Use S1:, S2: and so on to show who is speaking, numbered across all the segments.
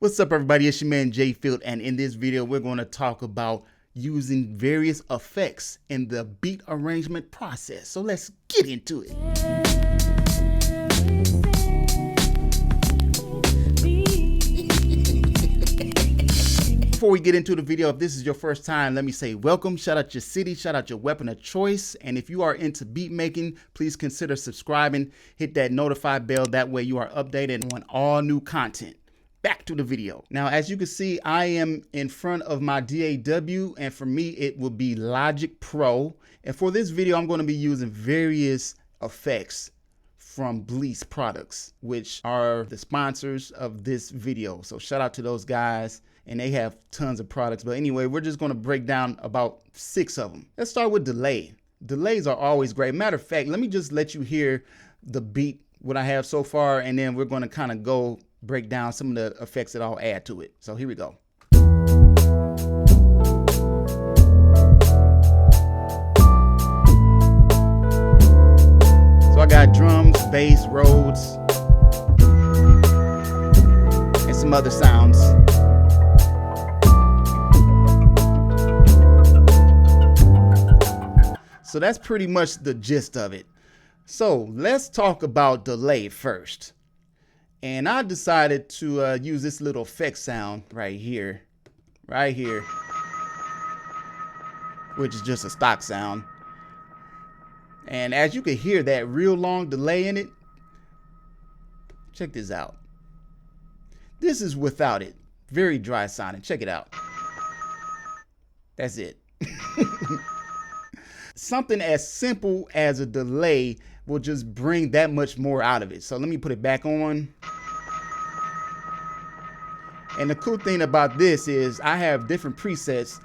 S1: What's up, everybody? It's your man JFilt, and in this video we're going to talk about using various effects in the beat arrangement process. So let's get into it. Before we get into the video, if this is your first time, let me say welcome. Shout out your city, shout out your weapon of choice. And if you are into beat making, please consider subscribing. Hit that notify bell. That way you are updated on all new content. Back to the video. Now, as you can see, I am in front of my DAW, and for me, it will be Logic Pro. And for this video, I'm going to be using various effects from Bleass products, which are the sponsors of this video. So shout out to those guys, and they have tons of products. But anyway, we're just going to break down about 6 of them. Let's start with delay. Delays are always great. Matter of fact, let me just let you hear the beat, what I have so far, and then we're going to kind of go break down some of the effects that I'll add to it. So here we go. So I got drums, bass, Rhodes, and some other sounds. So that's pretty much the gist of it. So let's talk about delay first. And I decided to use this little effect sound right here, which is just a stock sound. And as you can hear that real long delay in it, check this out. This is without it, very dry sounding. Check it out. That's it. Something as simple as a delay will just bring that much more out of it. So let me put it back on. And the cool thing about this is I have different presets,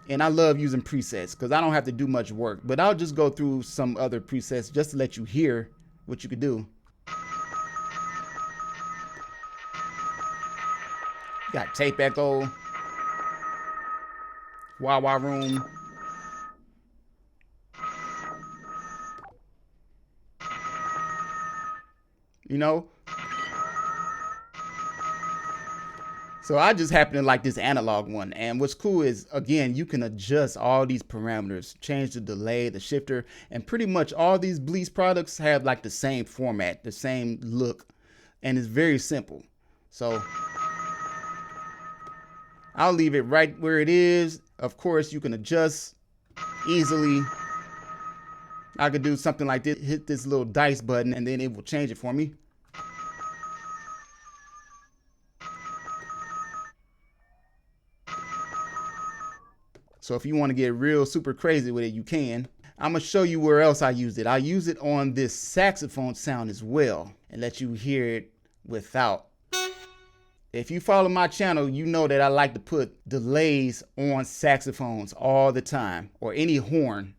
S1: and I love using presets because I don't have to do much work. But I'll just go through some other presets just to let you hear what you could do. Got tape echo, wah wah room. You know? So I just happen to like this analog one. And what's cool is, again, you can adjust all these parameters, change the delay, the shifter, and pretty much all these Bleass products have like the same format, the same look, and it's very simple. So I'll leave it right where it is. Of course, you can adjust easily. I could do something like this, hit this little dice button, and then it will change it for me. So if you want to get real super crazy with it, you can. I'm going to show you where else I used it. I use it on this saxophone sound as well, and let you hear it without. If you follow my channel, you know that I like to put delays on saxophones all the time, or any horn.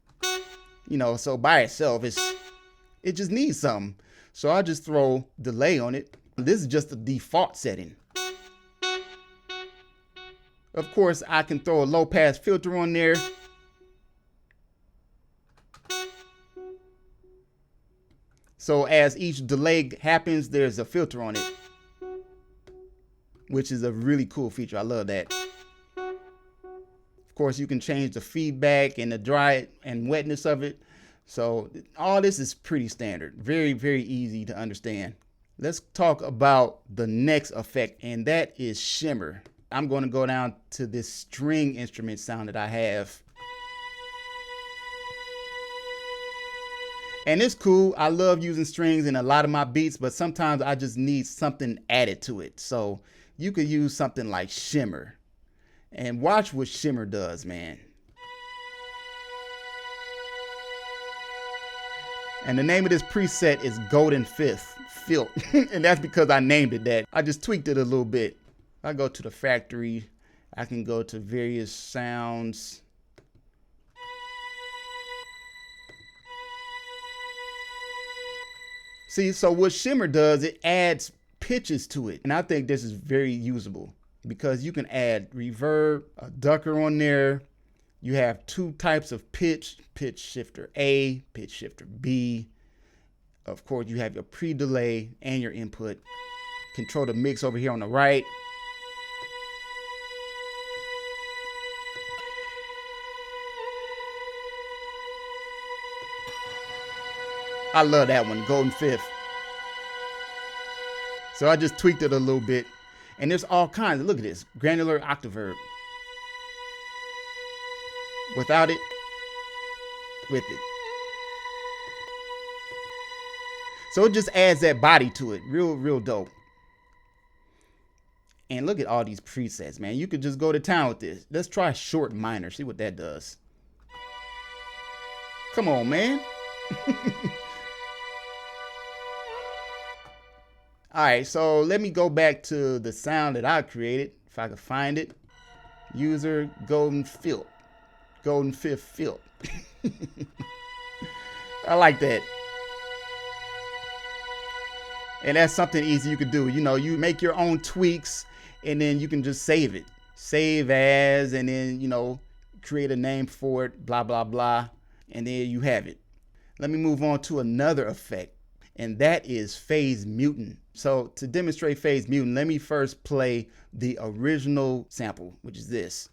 S1: You know, so by itself, it just needs something. So I just throw delay on it. This is just the default setting. Of course, I can throw a low pass filter on there. So as each delay happens, there's a filter on it, which is a really cool feature. I love that. Of course, you can change the feedback and the dry and wetness of it. So all this is pretty standard. Very, very easy to understand. Let's talk about the next effect, and that is shimmer. I'm going to go down to this string instrument sound that I have. And it's cool. I love using strings in a lot of my beats, but sometimes I just need something added to it. So you could use something like shimmer. And watch what shimmer does, man. And the name of this preset is Golden Filt. And that's because I named it that. I just tweaked it a little bit. I go to the factory, I can go to various sounds. See, so what shimmer does, it adds pitches to it. And I think this is very usable because you can add reverb, a ducker on there. You have 2 types of pitch shifter A, pitch shifter B. Of course, you have your pre-delay and your input. Control the mix over here on the right. I love that one, Golden Fifth. So I just tweaked it a little bit. And there's all kinds. Look at this, granular octaverb. Without it, with it. So it just adds that body to it. Real dope. And look at all these presets, man. You could just go to town with this. Let's try short minor. See what that does. Come on, man. All right, so let me go back to the sound that I created, if I could find it. User Golden Filt. Golden Fifth Filt. I like that. And that's something easy you could do. You know, you make your own tweaks and then you can just save it. Save as, and then, you know, create a name for it, blah, blah, blah. And there you have it. Let me move on to another effect, and that is phase mutant. So to demonstrate phase mutant, let me first play the original sample, which is this.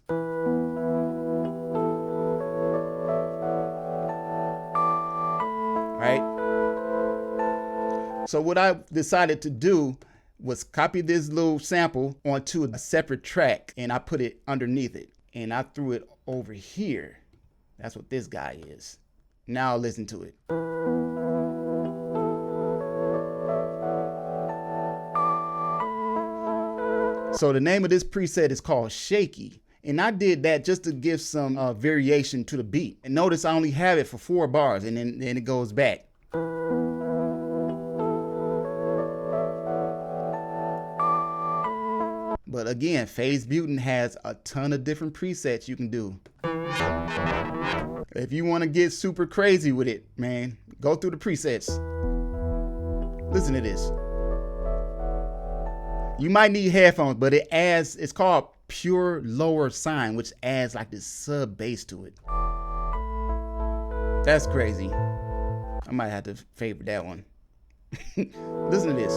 S1: Right? So what I decided to do was copy this little sample onto a separate track, and I put it underneath it, and I threw it over here. That's what this guy is. Now listen to it. So the name of this preset is called Shaky. And I did that just to give some variation to the beat. And notice I only have it for 4 bars, and then it goes back. But again, phase mutant has a ton of different presets you can do. If you want to get super crazy with it, man, go through the presets. Listen to this. You might need headphones, but it adds, it's called pure lower sine, which adds like this sub bass to it. That's crazy. I might have to favorite that one. Listen to this.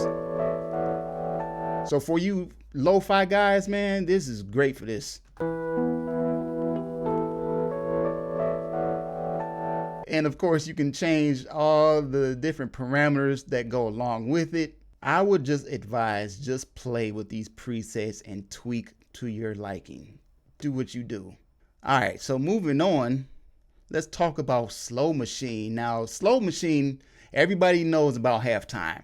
S1: So for you lo-fi guys, man, this is great for this. And of course, you can change all the different parameters that go along with it. I would just advise, just play with these presets and tweak to your liking. Do what you do. All right, so moving on, let's talk about Slow Machine. Now, Slow Machine, everybody knows about halftime.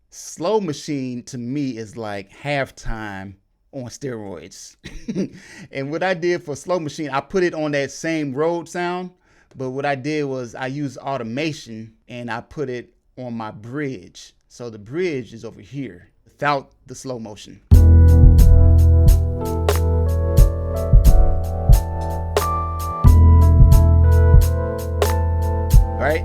S1: Slow Machine to me is like halftime on steroids. And what I did for Slow Machine, I put it on that same road sound, but what I did was I used automation and I put it on my bridge. So the bridge is over here without the slow motion. Right?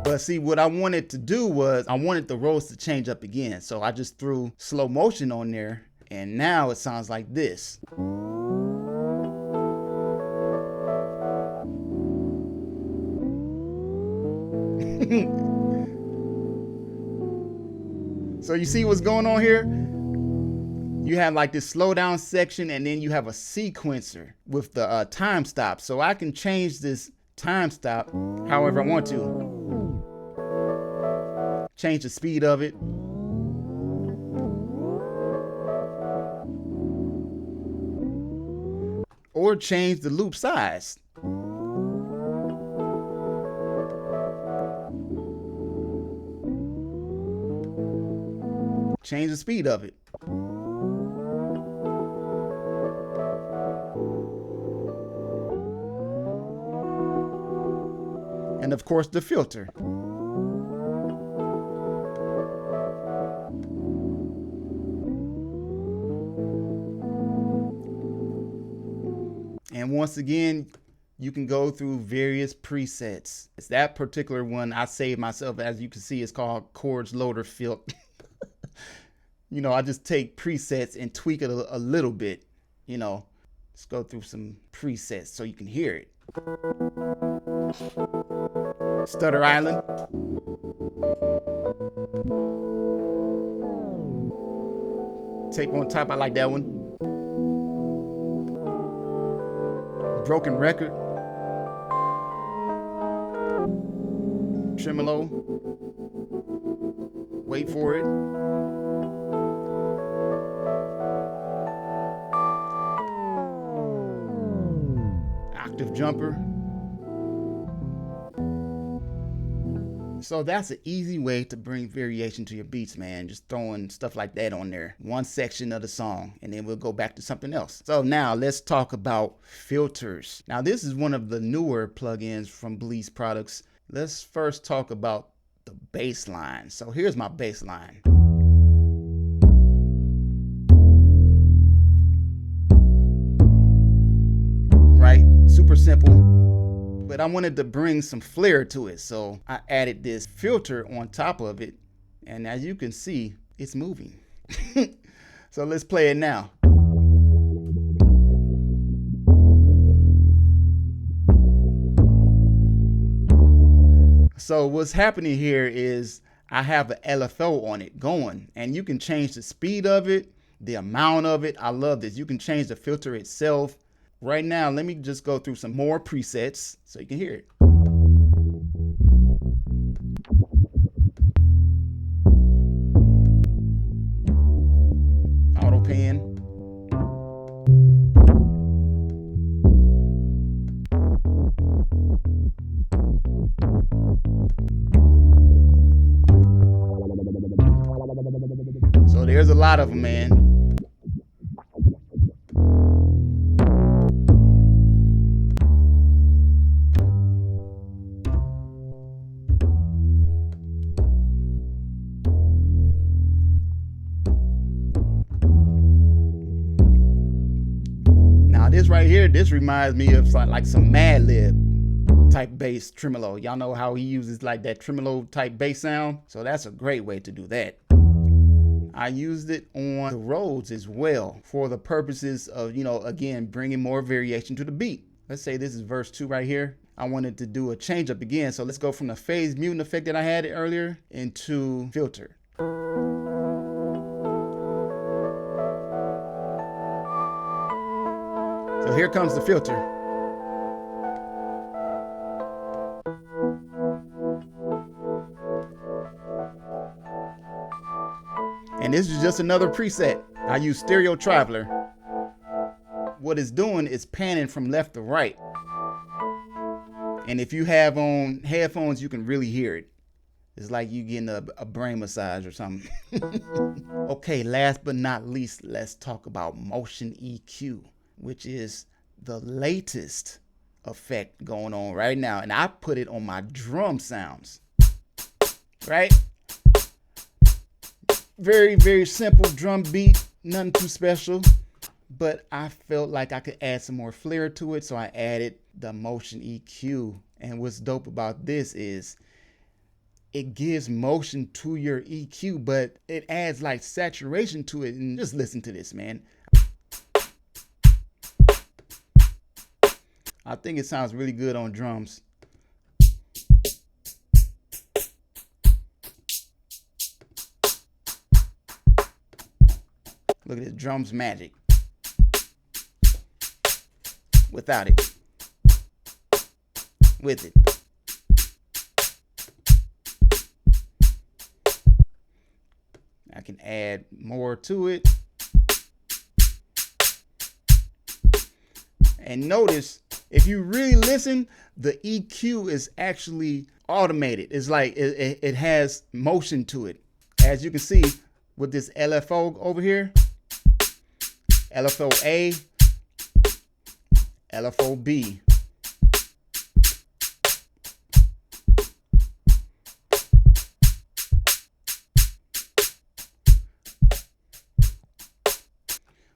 S1: But see, what I wanted to do was I wanted the roads to change up again. So I just threw slow motion on there, and now it sounds like this. So you see what's going on here? You have like this slow down section, and then you have a sequencer with the time stop. So I can change this time stop however I want to. Change the speed of it. Or change the loop size. Change the speed of it. And of course, the filter. And once again, you can go through various presets. It's that particular one I saved myself. As you can see, it's called Chords Loader Filt. You know, I just take presets and tweak it a little bit. You know, let's go through some presets so you can hear it. Stutter Island. Tape on top, I like that one. Broken Record. tremolo. Wait for it. Octave jumper. So that's an easy way to bring variation to your beats, man. Just throwing stuff like that on there. One section of the song, and then we'll go back to something else. So now let's talk about filters. Now this is one of the newer plugins from Bleass products. Let's first talk about the bass line. So here's my bass line. Right? Super simple. But I wanted to bring some flair to it, so I added this filter on top of it, and as you can see, it's moving. So let's play it now. So what's happening here is I have an LFO on it going, and you can change the speed of it, the amount of it. I love this. You can change the filter itself. Right now, let me just go through some more presets so you can hear it. Auto pan. So there's a lot of them, man. This right here, this reminds me of like some Mad Lib type bass tremolo. Y'all know how he uses like that tremolo type bass sound? So that's a great way to do that. I used it on the Rhodes as well for the purposes of, you know, again, bringing more variation to the beat. Let's say this is verse 2 right here. I wanted to do a change up again. So let's go from the phase mutant effect that I had earlier into filter. So here comes the filter. And this is just another preset. I use Stereo Traveler. What it's doing is panning from left to right. And if you have on headphones, you can really hear it. It's like you getting a brain massage or something. Okay, last but not least, let's talk about motion EQ, which is the latest effect going on right now. And I put it on my drum sounds, right? Very, very simple drum beat, nothing too special, but I felt like I could add some more flair to it. So I added the motion EQ. And what's dope about this is it gives motion to your EQ, but it adds like saturation to it. And just listen to this, man. I think it sounds really good on drums. Look at this, drums magic. Without it. With it. I can add more to it. And notice, if you really listen, the EQ is actually automated. It's like it has motion to it. As you can see with this LFO over here, LFO A, LFO B.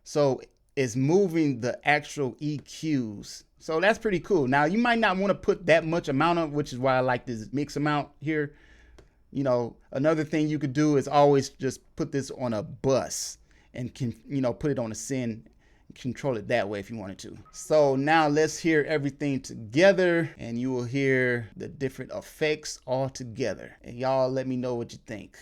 S1: So it's moving the actual EQs. So that's pretty cool. Now you might not want to put that much amount of, which is why I like this mix amount here. You know, another thing you could do is always just put this on a bus and put it on a send and control it that way if you wanted to. So now let's hear everything together and you will hear the different effects all together. And y'all let me know what you think.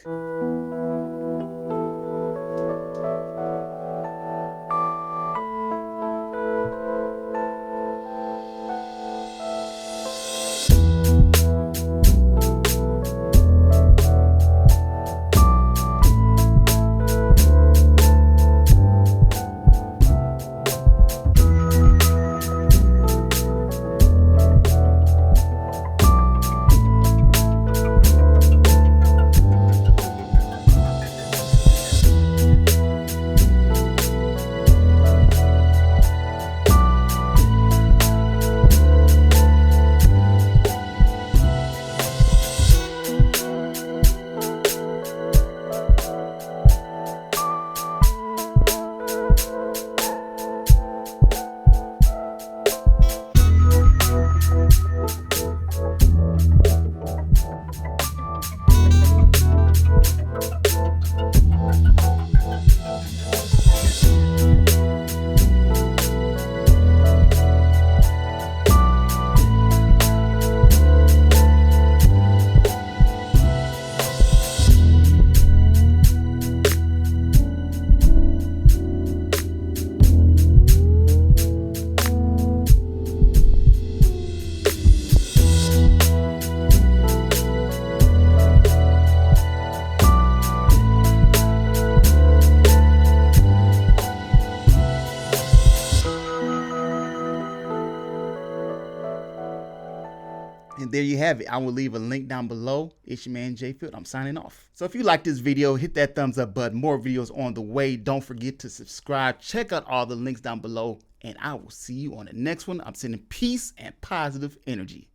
S1: there you have it. I will leave a link down below. It's your man JFilt. I'm signing off. So if you like this video, hit that thumbs up button. More videos on the way. Don't forget to subscribe. Check out all the links down below, and I will see you on the next one. I'm sending peace and positive energy.